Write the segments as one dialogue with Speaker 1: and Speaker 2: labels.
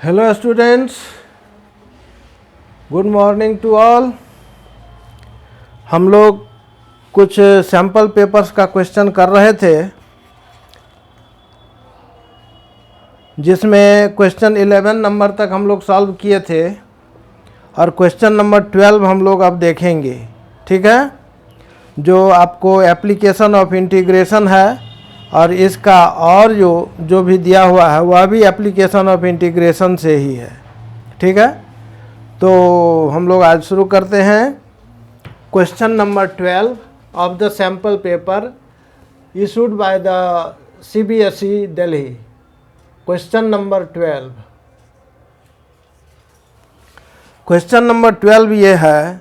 Speaker 1: Hello students, good morning to all. हम लोग कुछ सैम्पल पेपर्स का क्वेश्चन कर रहे थे, जिसमें क्वेश्चन 11 नंबर तक हम लोग सॉल्व किए थे और क्वेश्चन नंबर 12 हम लोग अब देखेंगे। ठीक है, जो आपको एप्लीकेशन ऑफ इंटीग्रेशन है और इसका और जो भी दिया हुआ है वह भी एप्लीकेशन ऑफ इंटीग्रेशन से ही है। ठीक है, तो हम लोग आज शुरू करते हैं। Question number 12 of the sample paper issued by the CBSE Delhi. Question number 12, question number 12 ये है,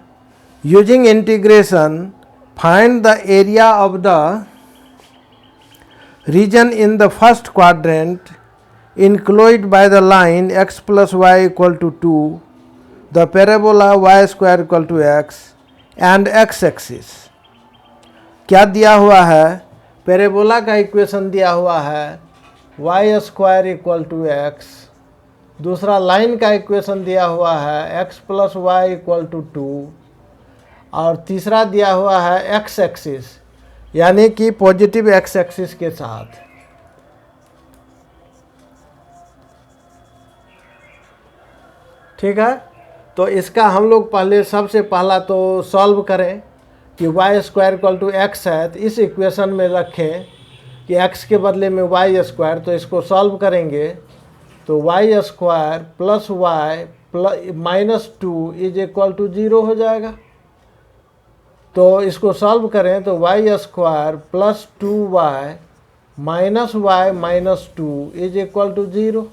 Speaker 1: using integration find the area of the region in the first quadrant enclosed by the line x plus y equal to 2, the parabola y square equal to x and x axis। क्या दिया हुआ है? Parabola का equation दिया हुआ है y square equal to x, दूसरा line का इक्वेशन दिया हुआ है x plus Y equal to 2 और तीसरा दिया हुआ है x एक्सिस यानी कि पॉजिटिव एक्स एक्सिस के साथ। ठीक है, तो इसका हम लोग पहले सबसे पहला तो सॉल्व करें कि Y square equal to X है, तो इस इक्वेशन में रखें कि एक्स के बदले में वाई स्क्वायर, तो इसको सॉल्व करेंगे तो Y square plus Y plus minus 2 is equal to 0 हो जाएगा। तो इसको सॉल्व करें तो Y square plus 2y minus Y minus 2 is equal to 0।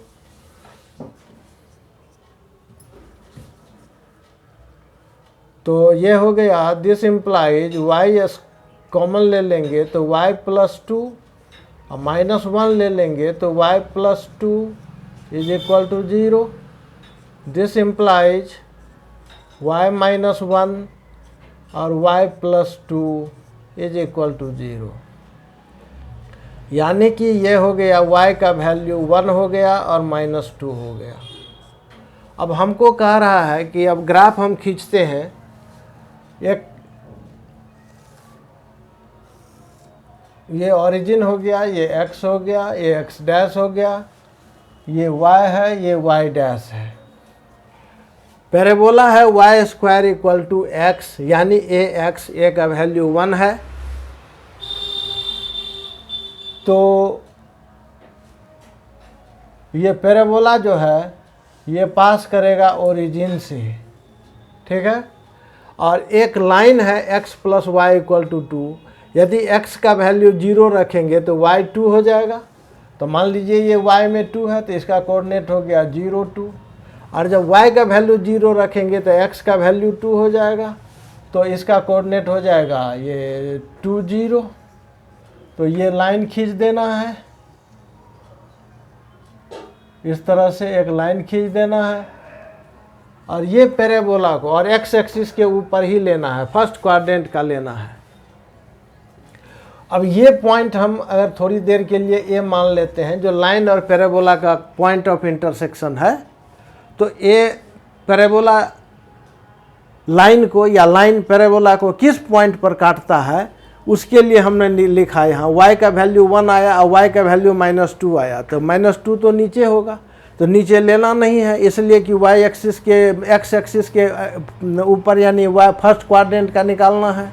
Speaker 1: तो ये हो गया, दिस इम्प्लाइज वाई कॉमन ले लेंगे तो y प्लस 2 और माइनस 1 ले लेंगे तो y plus 2 is equal to 0। This implies y minus 1 और y plus 2 is equal to 0, यानी कि ये हो गया y का वैल्यू 1 हो गया और माइनस 2 हो गया। अब हमको कह रहा है कि अब ग्राफ हम खींचते हैं। एक ये ओरिजिन हो गया, ये x हो गया, ये x डैश हो गया, ये y है, ये y डैश है। पैराबोला है Y square equal to X यानी ax, a का वैल्यू 1 है। तो ये पैराबोला जो है ये पास करेगा ओरिजिन से। ठीक है, और एक लाइन है x plus Y equal to 2। यदि x का वैल्यू 0 रखेंगे तो y 2 हो जाएगा। तो मान लीजिए ये y में 2 है तो इसका कोऑर्डिनेट हो गया 0 2, और जब y का वैल्यू 0 रखेंगे तो x का वैल्यू 2 हो जाएगा, तो इसका कोऑर्डिनेट हो जाएगा ये 2 0। तो ये लाइन खींच देना है, इस तरह से एक लाइन खींच देना है और ये पैराबोला को और x एक्सिस के ऊपर ही लेना है, फर्स्ट क्वाड्रेंट का लेना है। अब ये पॉइंट हम अगर थोड़ी देर के लिए ये मान लेते हैं, जो लाइन और पैराबोला का पॉइंट ऑफ इंटरसेक्शन है, तो ये पैराबोला लाइन को या लाइन पैराबोला को किस पॉइंट पर काटता है उसके लिए हमने लिखा है यहाँ y का वैल्यू 1 आया और y का वैल्यू माइनस 2 आया। तो माइनस 2 तो नीचे होगा, तो नीचे लेना नहीं है, इसलिए कि y एक्सिस के x एक्सिस के ऊपर यानी y फर्स्ट क्वाड्रेंट का निकालना है।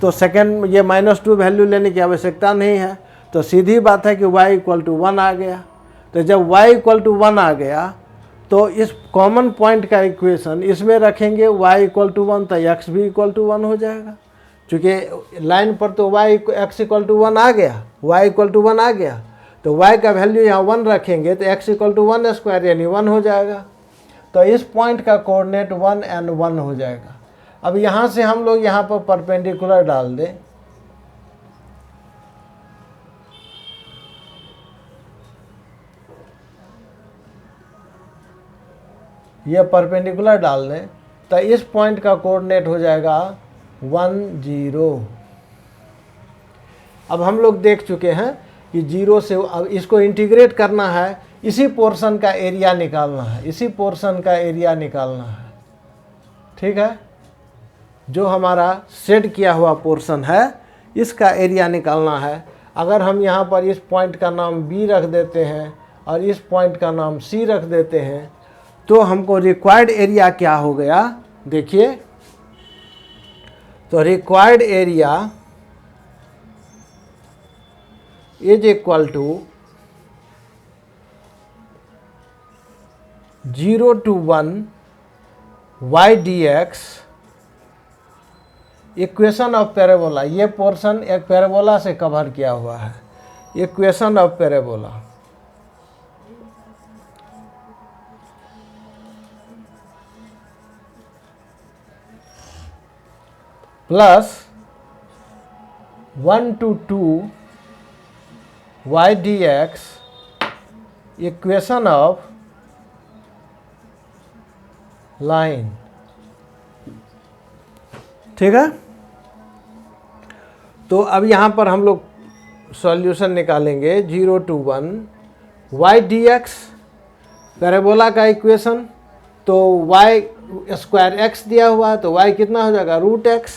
Speaker 1: तो सेकेंड ये माइनस 2 वैल्यू लेने की आवश्यकता नहीं है। तो सीधी बात है कि y इक्वल टू 1 आ गया। तो जब y इक्वल टू 1 आ गया तो इस कॉमन पॉइंट का इक्वेशन इसमें रखेंगे, y इक्वल टू 1 तो x भी इक्वल टू 1 हो जाएगा। चूँकि लाइन पर तो x इक्वल टू 1 आ गया, y इक्वल टू 1 आ गया, तो y का वैल्यू यहाँ 1 रखेंगे तो x इक्वल टू 1 स्क्वायर यानी 1 हो जाएगा। तो इस पॉइंट का कोऑर्डिनेट 1 and 1 हो जाएगा। अब यहाँ से हम लोग यहाँ पर परपेंडिकुलर डाल दें, ये परपेंडिकुलर डाल दें तो इस पॉइंट का कोऑर्डिनेट हो जाएगा 1 0। अब हम लोग देख चुके हैं कि 0 से अब इसको इंटीग्रेट करना है इसी पोर्शन का एरिया निकालना है, इसी पोर्शन का एरिया निकालना है। ठीक है, जो हमारा शेड किया हुआ पोर्शन है इसका एरिया निकालना है। अगर हम यहाँ पर इस पॉइंट का नाम बी रख देते हैं और इस पॉइंट का नाम सी रख देते हैं तो हमको रिक्वायर्ड एरिया क्या हो गया, देखिए। तो required area is equal to 0 to 1 y dx equation of parabola. ये पोर्शन एक पैराबोला से कवर किया हुआ है, equation of parabola. Plus 1 to 2 y dx equation of line. ठीक है, तो अब यहाँ पर हम लोग सॉल्यूशन निकालेंगे। 0 to 1 y dx पैराबोला का इक्वेशन, तो y स्क्वायर x दिया हुआ है तो y कितना हो जाएगा, √x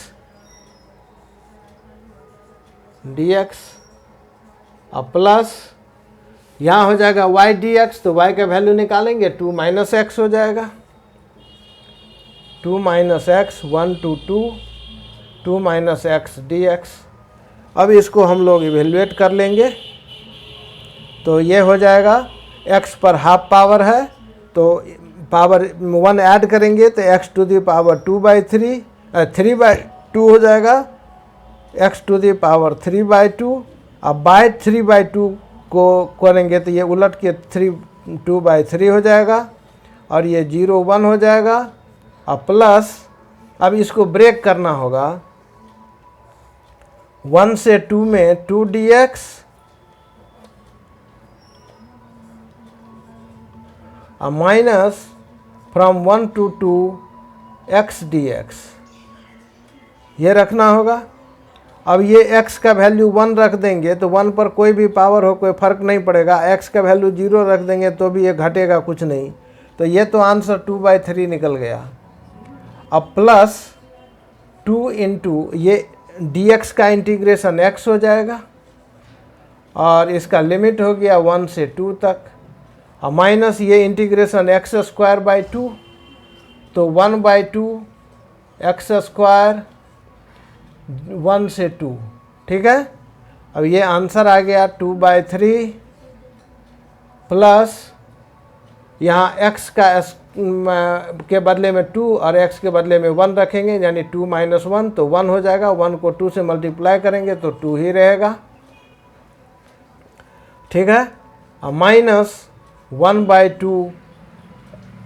Speaker 1: dx। अब प्लस यहाँ हो जाएगा y dx, तो y का वैल्यू निकालेंगे 2 - x हो जाएगा, 2 - x 1 to 2 2 - x dx। अब इसको हम लोग इवेल्युएट कर लेंगे तो ये हो जाएगा, x पर हाफ पावर है तो पावर 1 ऐड करेंगे तो x टू दी पावर 2/3 3/2 हो जाएगा, x टू दी पावर 3/2। अब बाय 3/2 को करेंगे तो ये उलट के 2/3 हो जाएगा और ये 0 1 हो जाएगा। अब प्लस, अब इसको ब्रेक करना होगा, 1 से 2 में 2 dx और minus from 1 to 2 x dx ये रखना होगा। अब ये x का वैल्यू 1 रख देंगे तो 1 पर कोई भी पावर हो कोई फर्क नहीं पड़ेगा, x का वैल्यू 0 रख देंगे तो भी ये घटेगा कुछ नहीं, तो ये तो आंसर 2/3 निकल गया। अब प्लस 2 इंटू ये dx का इंटीग्रेशन x हो जाएगा और इसका लिमिट हो गया 1 से 2 तक, और माइनस ये इंटीग्रेशन x²/2 तो 1/2 x² 1 से 2। ठीक है, अब ये आंसर आ गया 2/3 प्लस यहाँ x का के बदले में 2 और x के बदले में 1 रखेंगे यानी 2 - 1 तो 1 हो जाएगा, 1 को 2 से मल्टीप्लाई करेंगे तो 2 ही रहेगा। ठीक है, और माइनस 1/2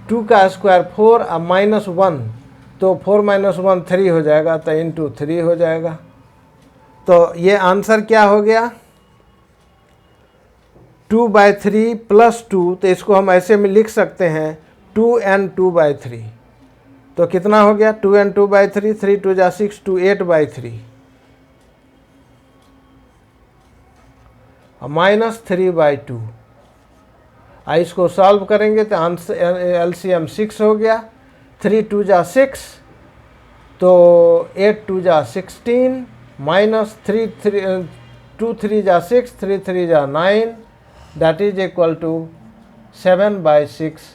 Speaker 1: 2 का स्क्वायर 4 और -1 तो 4 - 1 3 हो जाएगा तो इंटू 3 हो जाएगा। तो ये आंसर क्या हो गया, 2/3 प्लस 2, तो इसको हम ऐसे में लिख सकते हैं 2n 2/3। तो कितना हो गया 2n 2/3, 3 2 जा 6 2 8/3 और माइनस 3/2। इसको सॉल्व करेंगे तो आंसर एलसीएम 6 हो गया, 3 2 जा 6 तो 8 2 जा 16 माइनस 2 3 जा 6 3 3 जा 9 that is equal to 7/6।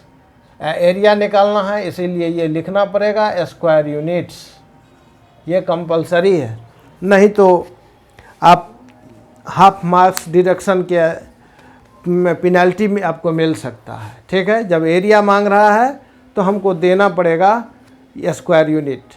Speaker 1: Area निकालना है इसीलिए ये लिखना पड़ेगा स्क्वायर यूनिट्स, ये कंपलसरी है, नहीं तो आप हाफ मार्क्स डिडक्शन के पेनल्टी में आपको मिल सकता है। ठीक है, जब एरिया मांग रहा है तो हमको देना पड़ेगा स्क्वायर यूनिट।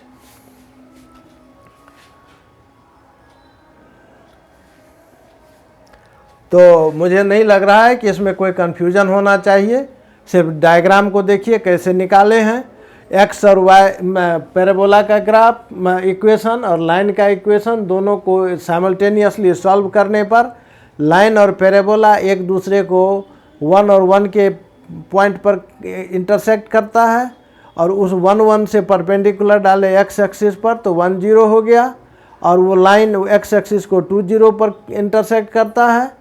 Speaker 1: तो मुझे नहीं लग रहा है कि इसमें कोई कन्फ्यूजन होना चाहिए, सिर्फ डायग्राम को देखिए कैसे निकाले हैं। एक्स और वाई पैराबोला का ग्राफ इक्वेशन और लाइन का इक्वेशन दोनों को साइमल्टेनियसली सॉल्व करने पर लाइन और पैराबोला एक दूसरे को 1 और 1 के पॉइंट पर इंटरसेक्ट करता है और उस 1 1 से परपेंडिकुलर डाले एक्स एक्सिस पर तो 1 0 हो गया, और वो लाइन एक्स एक्सिस को 2 0 पर इंटरसेक्ट करता है,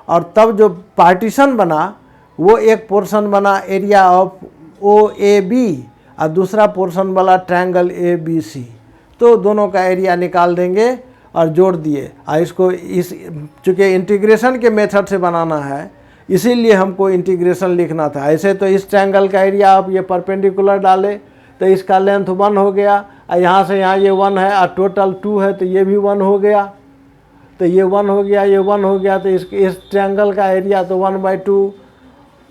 Speaker 1: और तब जो पार्टीशन बना वो एक पोर्शन बना एरिया ऑफ OAB और दूसरा पोर्शन वाला ट्रायंगल ABC। तो दोनों का एरिया निकाल देंगे और जोड़ दिए। और इसको इस चूँकि इंटीग्रेशन के मेथड से बनाना है इसीलिए हमको इंटीग्रेशन लिखना था। ऐसे तो इस ट्रायंगल का एरिया आप ये परपेंडिकुलर डाले तो इसका लेंथ 1 हो गया और यहाँ से यहाँ ये 1 है और टोटल 2 है तो ये भी 1 हो गया। तो ये 1 हो गया, ये 1 हो गया, तो इस ट्रायंगल का एरिया तो 1/2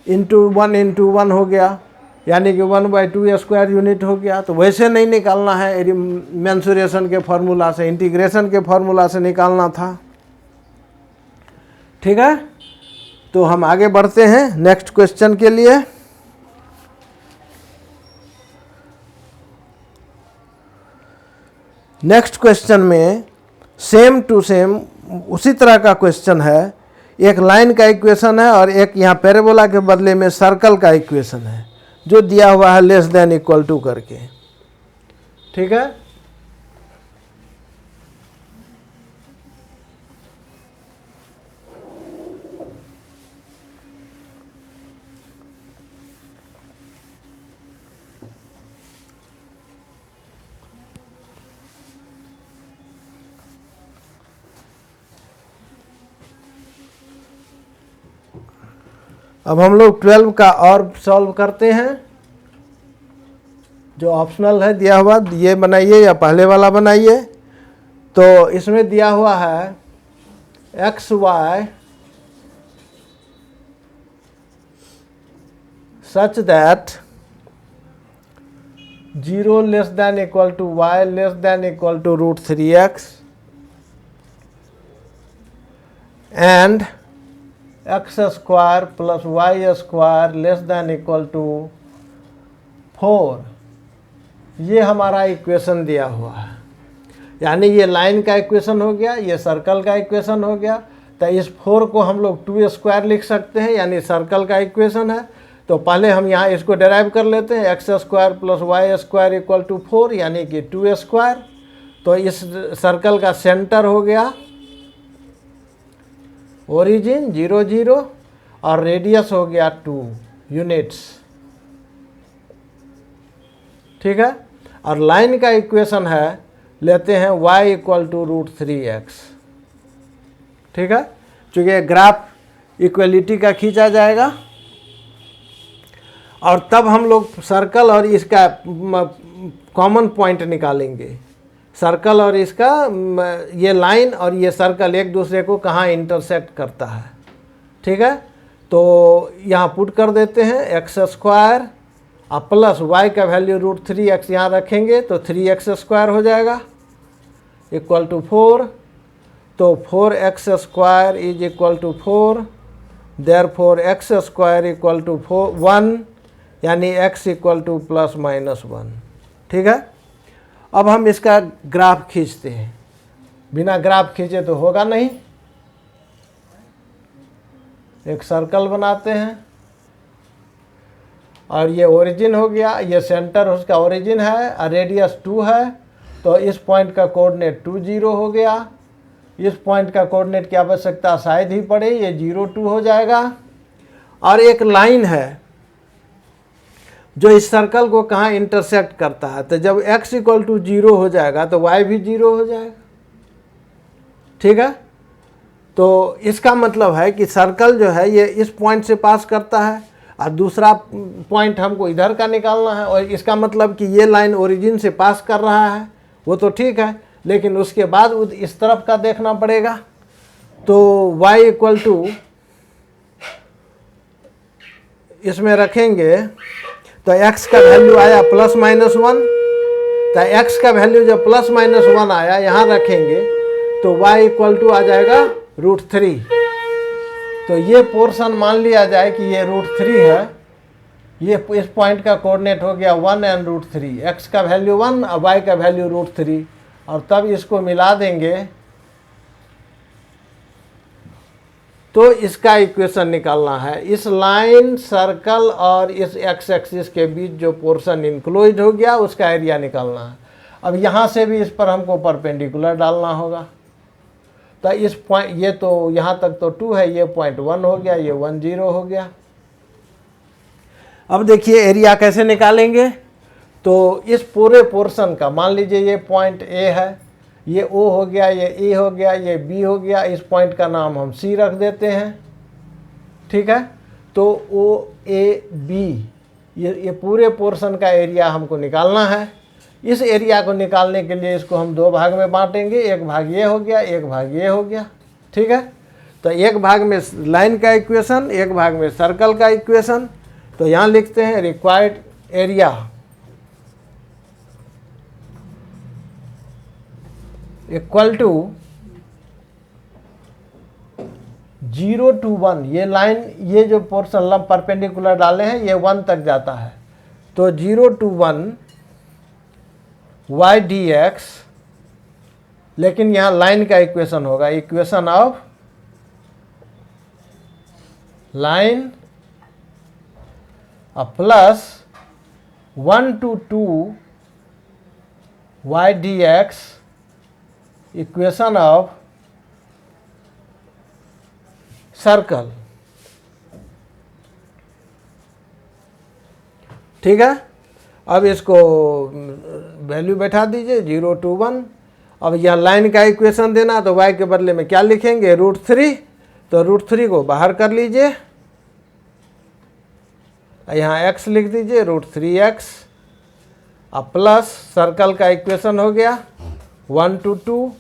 Speaker 1: इंटू 1 इंटू 1 हो गया, यानी कि 1/2 स्क्वायर यूनिट हो गया। तो वैसे नहीं निकालना है मेंसुरेशन के फार्मूला से, इंटीग्रेशन के फार्मूला से निकालना था। ठीक है, तो हम आगे बढ़ते हैं नेक्स्ट क्वेश्चन के लिए। नेक्स्ट क्वेश्चन में सेम टू सेम उसी तरह का क्वेश्चन है। एक लाइन का इक्वेशन है और एक यहाँ पैराबोला के बदले में सर्कल का इक्वेशन है जो दिया हुआ है लेस देन इक्वल टू करके। ठीक है, अब हम लोग 12 का और सॉल्व करते हैं। जो ऑप्शनल है दिया हुआ, ये बनाइए या पहले वाला बनाइए। तो इसमें दिया हुआ है XY such that 0 less than equal to y less than equal to √3x and x square plus y square less than equal to 4। ये हमारा इक्वेशन दिया हुआ है, यानी ये लाइन का इक्वेशन हो गया, ये सर्कल का इक्वेशन हो गया। तो इस 4 को हम लोग 2 स्क्वायर लिख सकते हैं, यानी सर्कल का इक्वेशन है। तो पहले हम यहाँ इसको डेराइव कर लेते हैं, x square plus Y square equal to 4, यानी कि 2 स्क्वायर। तो इस सर्कल का सेंटर हो गया ओरिजिन 0 0 और रेडियस हो गया 2 यूनिट्स। ठीक है, और लाइन का इक्वेशन है, लेते हैं y इक्वल टू √3x। ठीक है, चूँकि ग्राफ इक्वलिटी का खींचा जाएगा और तब हम लोग सर्कल और इसका कॉमन पॉइंट निकालेंगे। सर्कल और इसका ये लाइन और ये सर्कल एक दूसरे को कहाँ इंटरसेक्ट करता है। ठीक है, तो यहाँ पुट कर देते हैं x स्क्वायर और प्लस y का वैल्यू √3x यहाँ रखेंगे तो 3x स्क्वायर हो जाएगा इक्वल टू 4। तो 4x square is equal to 4, देयरफॉर x स्क्वायर इक्वल टू 1, यानी x इक्वल टू ±1। ठीक है, अब हम इसका ग्राफ खींचते हैं। बिना ग्राफ खींचे तो होगा नहीं। एक सर्कल बनाते हैं और ये ओरिजिन हो गया, ये सेंटर उसका ओरिजिन है और रेडियस 2 है। तो इस पॉइंट का कोऑर्डिनेट 2 0 हो गया। इस पॉइंट का कोऑर्डिनेट की आवश्यकता शायद ही पड़े, ये 0 2 हो जाएगा। और एक लाइन है जो इस सर्कल को कहाँ इंटरसेक्ट करता है। तो जब x इक्वल टू 0 हो जाएगा तो y भी 0 हो जाएगा। ठीक है, तो इसका मतलब है कि सर्कल जो है ये इस पॉइंट से पास करता है और दूसरा पॉइंट हमको इधर का निकालना है। और इसका मतलब कि ये लाइन ओरिजिन से पास कर रहा है, वो तो ठीक है, लेकिन उसके बाद इस तरफ का देखना पड़ेगा। तो y इक्वल टू इसमें रखेंगे तो x का वैल्यू आया ±1। तो x का वैल्यू जब ±1 आया यहाँ रखेंगे तो y इक्वल टू आ जाएगा √3। तो ये पोर्शन मान लिया जाए कि ये √3 है। ये इस पॉइंट का कोऑर्डिनेट हो गया 1 एंड √3, x का वैल्यू 1 और y का वैल्यू √3, और तब इसको मिला देंगे तो इसका इक्वेशन निकालना है। इस लाइन, सर्कल और इस x एक्सिस के बीच जो पोर्शन इंक्लोज्ड हो गया उसका एरिया निकालना है। अब यहाँ से भी इस पर हमको परपेंडिकुलर डालना होगा। तो इस पॉइंट, ये तो यहाँ तक तो 2 है, ये पॉइंट 1 हो गया, ये 1 0 हो गया। अब देखिए एरिया कैसे निकालेंगे। तो इस पूरे पोर्शन का मान लीजिए ये पॉइंट ए है, ये ओ हो गया, ये ए हो गया, ये बी हो गया, इस पॉइंट का नाम हम सी रख देते हैं, ठीक है। तो ओ ए बी ये पूरे पोर्शन का एरिया हमको निकालना है। इस एरिया को निकालने के लिए इसको हम दो भाग में बांटेंगे, एक भाग ये हो गया, एक भाग ये हो गया, ठीक है। तो एक भाग में लाइन का इक्वेशन, एक भाग में सर्कल का इक्वेशन। तो यहाँ लिखते हैं required area equal to 0 to 1। ये लाइन, ये जो पोर्शन लंब परपेंडिकुलर डाले हैं ये 1 तक जाता है। तो 0 to 1 y dx, लेकिन यहाँ लाइन का इक्वेशन होगा, equation of line plus 1 to 2 y dx equation of circle, ठीक है। अब इसको वैल्यू बैठा दीजिए 0 to 1। अब यह लाइन का इक्वेशन देना, तो y के बदले में क्या लिखेंगे, √3। तो √3 को बाहर कर लीजिए, यहाँ x लिख दीजिए √3x। अब प्लस सर्कल का इक्वेशन हो गया 1 to 2।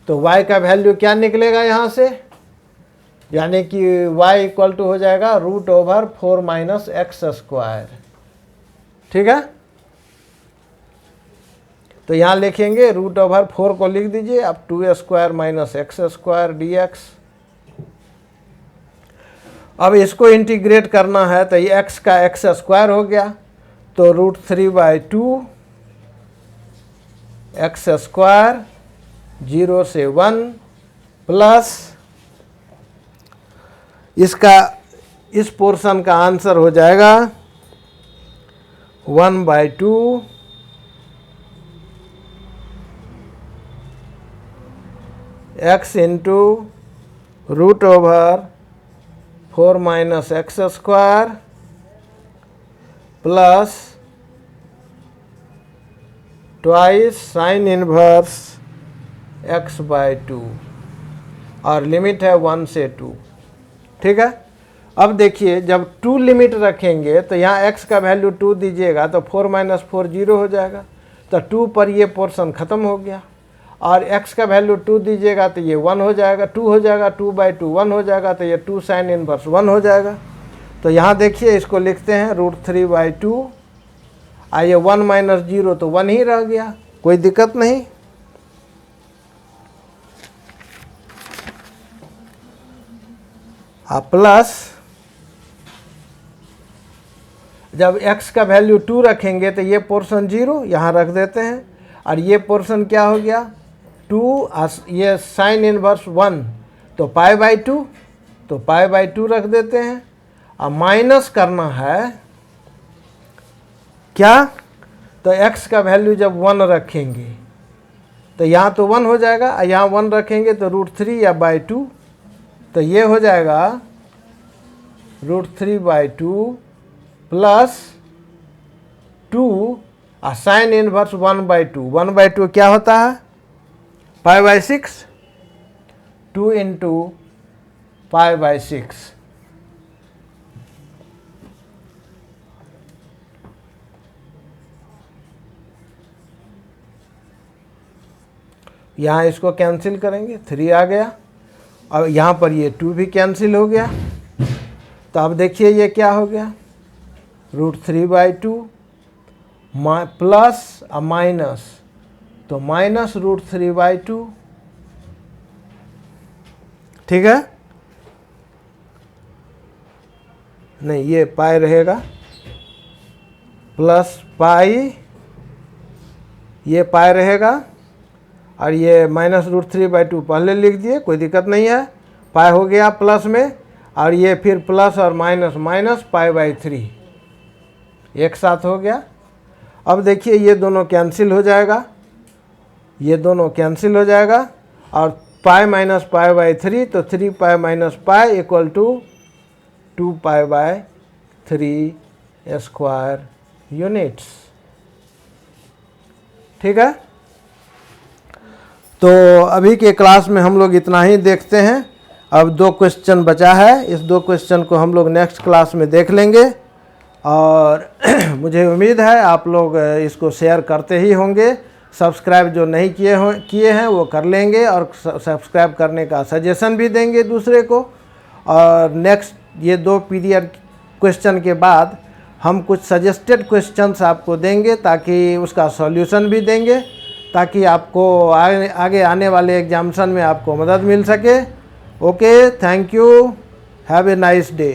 Speaker 1: तो y का वैल्यू क्या निकलेगा यहाँ से, यानी कि y इक्वल टू हो जाएगा √4 - x², ठीक है। तो यहाँ लिखेंगे √4 को लिख दीजिए, अब 2² - x² dx। अब इसको इंटीग्रेट करना है, तो ये x का x² हो गया, तो √3/2 x², 0 से 1 प्लस इसका इस पोर्शन का आंसर हो जाएगा 1/2 x into √4 - x² plus twice sine inverse x/2, और लिमिट है 1 से 2, ठीक है। अब देखिए जब 2 लिमिट रखेंगे तो यहाँ x का वैल्यू 2 दीजिएगा, तो 4 - 4 0 हो जाएगा, तो 2 पर ये पोर्शन ख़त्म हो गया। और x का वैल्यू 2 दीजिएगा तो ये 1 हो जाएगा, 2 हो जाएगा, 2/2 1 हो जाएगा, तो ये 2 साइन इनवर्स 1 हो जाएगा। तो यहाँ देखिए इसको लिखते हैं √3/2, आइए 1 - 0 तो 1 ही रह गया, कोई दिक्कत नहीं। प्लस जब x का वैल्यू 2 रखेंगे तो ये पोर्शन 0 यहाँ रख देते हैं, और ये पोर्शन क्या हो गया 2, ये साइन इनवर्स 1, तो π/2, तो π/2 रख देते हैं। अब माइनस करना है क्या, तो x का वैल्यू जब 1 रखेंगे तो यहाँ तो 1 हो जाएगा, और यहाँ 1 रखेंगे तो √3 या /2, तो ये हो जाएगा √3/2 प्लस 2 और साइन इनवर्स 1/2। 1/2 क्या होता है π/6, 2 इंटू π/6। यहाँ इसको कैंसिल करेंगे, 3 आ गया। अब यहाँ पर ये 2 भी कैंसिल हो गया, तो अब देखिए ये क्या हो गया √3/2 प्लस और माइनस, तो माइनस √3/2, ठीक है। नहीं ये पाई रहेगा, प्लस पाई, ये पाई रहेगा, और ये माइनस √3/2 पहले लिख दिए, कोई दिक्कत नहीं है। पाई हो गया प्लस में, और ये फिर प्लस और माइनस माइनस π/3 एक साथ हो गया। अब देखिए ये दोनों कैंसिल हो जाएगा, ये दोनों कैंसिल हो जाएगा, और पाई माइनस π/3, तो 3π - π इक्वल टू 2π/3 स्क्वायर यूनिट्स। ठीक है, तो अभी के क्लास में हम लोग इतना ही देखते हैं। अब 2 क्वेश्चन बचा है, इस 2 क्वेश्चन को हम लोग नेक्स्ट क्लास में देख लेंगे। और मुझे उम्मीद है आप लोग इसको शेयर करते ही होंगे। सब्सक्राइब जो नहीं किए हैं वो कर लेंगे, और सब्सक्राइब करने का सजेशन भी देंगे दूसरे को। और नेक्स्ट ये 2 पीरियड क्वेश्चन के बाद हम कुछ सजेस्टेड क्वेश्चंस आपको देंगे, ताकि उसका सॉल्यूशन भी देंगे, ताकि आपको आगे आने वाले एग्जामिनेशन में आपको मदद मिल सके। Okay, thank you, have a nice day.